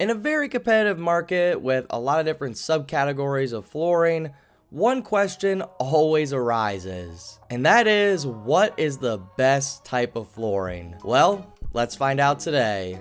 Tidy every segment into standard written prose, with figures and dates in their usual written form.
In a very competitive market with a lot of different subcategories of flooring, one question always arises, and that is, what is the best type of flooring? Well, let's find out today.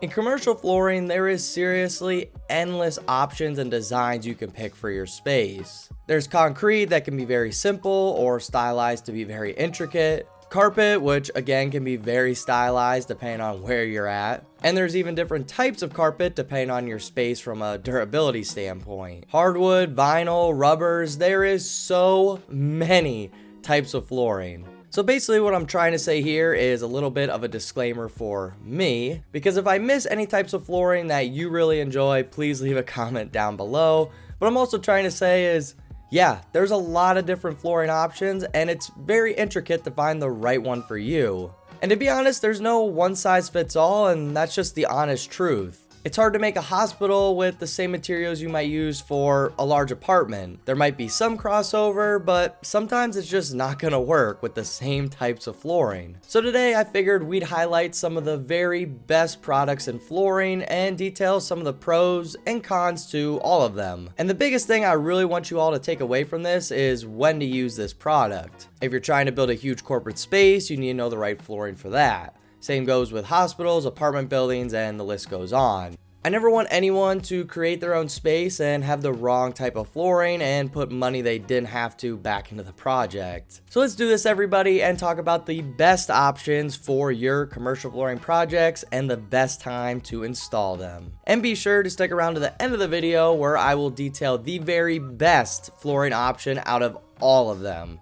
In commercial flooring, there is seriously endless options and designs you can pick for your space. There's concrete that can be very simple or stylized to be very intricate. Carpet, which again can be very stylized depending on where you're at. And there's even different types of carpet depending on your space from a durability standpoint. Hardwood, vinyl, rubbers, there is so many types of flooring. So basically what I'm trying to say here is a little bit of a disclaimer for me, because if I miss any types of flooring that you really enjoy, please leave a comment down below. What I'm also trying to say is, yeah, there's a lot of different flooring options and it's very intricate to find the right one for you. And to be honest, there's no one size fits all, and that's just the honest truth. It's hard to make a hospital with the same materials you might use for a large apartment. There might be some crossover, but sometimes it's just not gonna work with the same types of flooring. So today I figured we'd highlight some of the very best products in flooring and detail some of the pros and cons to all of them. And the biggest thing I really want you all to take away from this is when to use this product. If you're trying to build a huge corporate space, you need to know the right flooring for that. Same goes with hospitals, apartment buildings, and the list goes on. I never want anyone to create their own space and have the wrong type of flooring and put money they didn't have to back into the project. So let's do this, everybody, and talk about the best options for your commercial flooring projects and the best time to install them. And be sure to stick around to the end of the video where I will detail the very best flooring option out of all of them.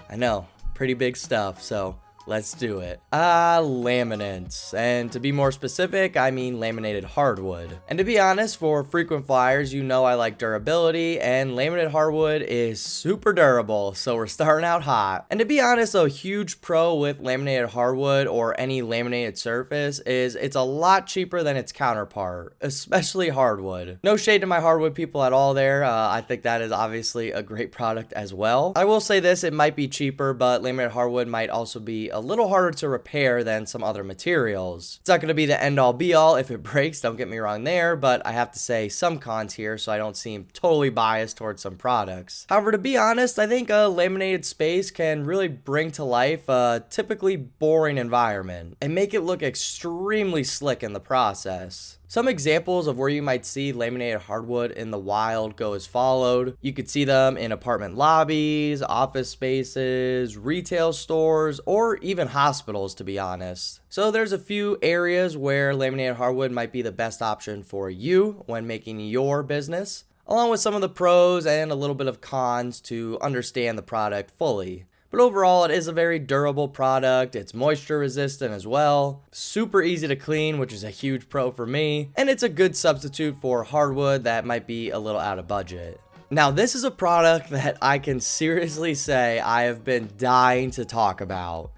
I know, pretty big stuff, so let's do it. Laminates. And to be more specific, I mean laminated hardwood. And to be honest, for frequent flyers, you know I like durability, and laminated hardwood is super durable, so we're starting out hot. And to be honest, a huge pro with laminated hardwood or any laminated surface is it's a lot cheaper than its counterpart, especially hardwood. No shade to my hardwood people at all there. I think that is obviously a great product as well. I will say this, it might be cheaper, but laminated hardwood might also be a little harder to repair than some other materials. It's not going to be the end all be all if it breaks, don't get me wrong there, but I have to say some cons here so I don't seem totally biased towards some products. However, to be honest, I think a laminated space can really bring to life a typically boring environment and make it look extremely slick in the process. Some examples of where you might see laminated hardwood in the wild go as followed. You could see them in apartment lobbies, office spaces, retail stores, or even hospitals, to be honest. So there's a few areas where laminated hardwood might be the best option for you when making your business, along with some of the pros and a little bit of cons to understand the product fully. But overall, it is a very durable product. It's moisture resistant as well. Super easy to clean, which is a huge pro for me. And it's a good substitute for hardwood that might be a little out of budget. Now, this is a product that I can seriously say I have been dying to talk about.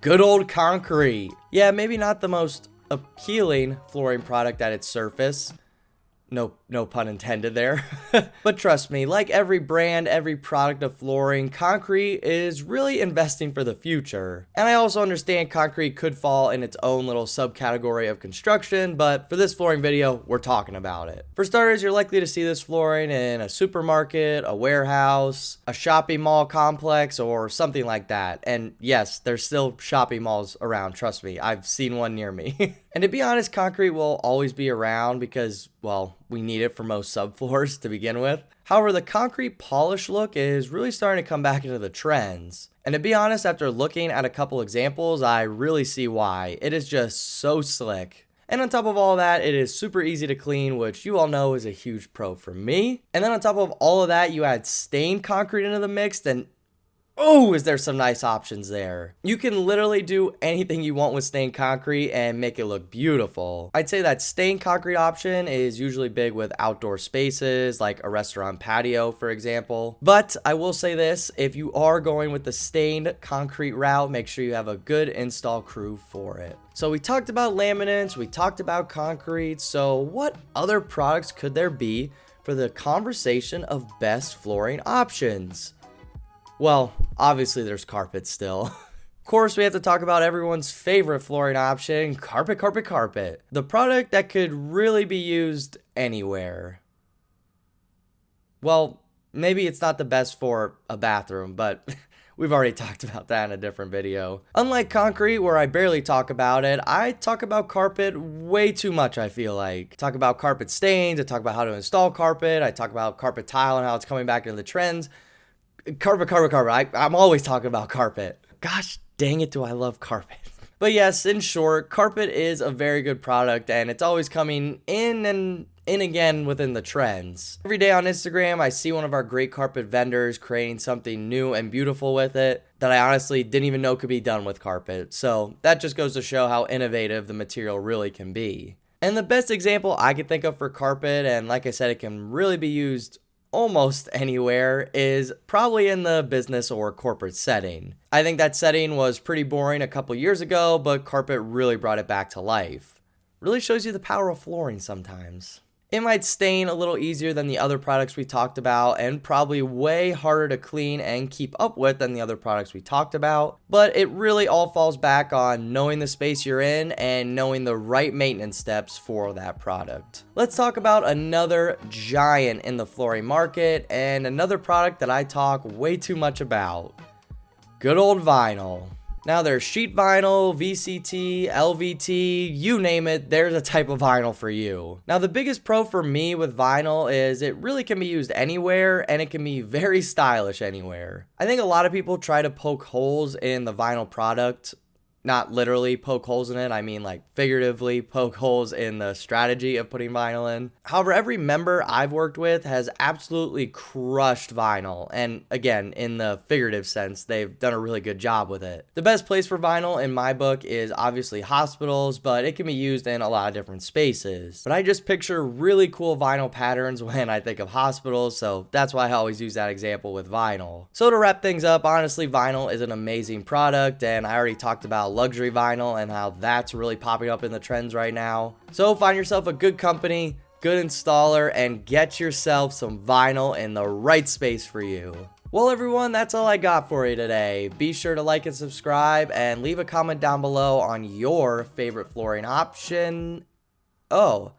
Good old concrete. Yeah, maybe not the most appealing flooring product at its surface. No pun intended there. But trust me, like every brand, every product of flooring, concrete is really investing for the future. And I also understand concrete could fall in its own little subcategory of construction, but for this flooring video, we're talking about it. For starters, you're likely to see this flooring in a supermarket, a warehouse, a shopping mall complex, or something like that. And yes, there's still shopping malls around, trust me. I've seen one near me. And to be honest, concrete will always be around because, well, we need it for most subfloors to begin with. However, the concrete polish look is really starting to come back into the trends. And to be honest, after looking at a couple examples, I really see why. It is just so slick. And on top of all that, it is super easy to clean, which you all know is a huge pro for me. And then on top of all of that, you add stained concrete into the mix, and oh, is there some nice options there. You can literally do anything you want with stained concrete and make it look beautiful. I'd say that stained concrete option is usually big with outdoor spaces like a restaurant patio, for example. But I will say this, if you are going with the stained concrete route, make sure you have a good install crew for it. So we talked about laminates, we talked about concrete, so what other products could there be for the conversation of best flooring options? Well, obviously there's carpet still. Of course, we have to talk about everyone's favorite flooring option, carpet, carpet, carpet. The product that could really be used anywhere. Well, maybe it's not the best for a bathroom, but we've already talked about that in a different video. Unlike concrete, where I barely talk about it, I talk about carpet way too much, I feel like. Talk about carpet stains, I talk about how to install carpet, I talk about carpet tile and how it's coming back into the trends. Carpet, carpet, carpet. I'm always talking about carpet. Gosh dang it, do I love carpet. But yes, in short, carpet is a very good product and it's always coming in and in again within the trends. Every day on Instagram, I see one of our great carpet vendors creating something new and beautiful with it that I honestly didn't even know could be done with carpet. So that just goes to show how innovative the material really can be. And the best example I could think of for carpet, and like I said, it can really be used almost anywhere, is probably in the business or corporate setting. I think that setting was pretty boring a couple years ago, but carpet really brought it back to life. Really shows you the power of flooring sometimes. It might stain a little easier than the other products we talked about and probably way harder to clean and keep up with than the other products we talked about, but it really all falls back on knowing the space you're in and knowing the right maintenance steps for that product. Let's talk about another giant in the flooring market and another product that I talk way too much about. Good old vinyl. Now there's sheet vinyl, VCT, LVT, you name it, there's a type of vinyl for you. Now the biggest pro for me with vinyl is it really can be used anywhere and it can be very stylish anywhere. I think a lot of people try to poke holes in the vinyl product. Not literally poke holes in it, I mean like figuratively poke holes in the strategy of putting vinyl in. However, every member I've worked with has absolutely crushed vinyl, and again, in the figurative sense, they've done a really good job with it. The best place for vinyl in my book is obviously hospitals, but it can be used in a lot of different spaces. But I just picture really cool vinyl patterns when I think of hospitals, so that's why I always use that example with vinyl. So to wrap things up, honestly, vinyl is an amazing product, and I already talked about luxury vinyl and how that's really popping up in the trends right now. So find yourself a good company, good installer, and get yourself some vinyl in the right space for you. Well everyone, that's all I got for you today. Be sure to like and subscribe and leave a comment down below on your favorite flooring option. Oh,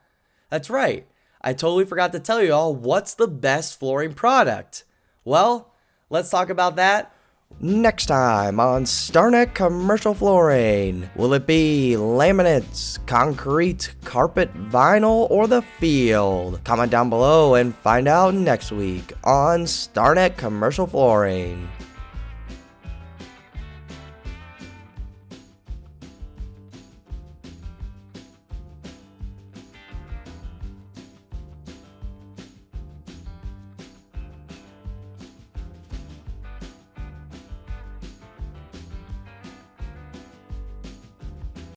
that's right. I totally forgot to tell you all what's the best flooring product. Well, let's talk about that next time on Starnet Commercial Flooring. Will it be laminates, concrete, carpet, vinyl, or the field? Comment down below and find out next week on Starnet Commercial Flooring.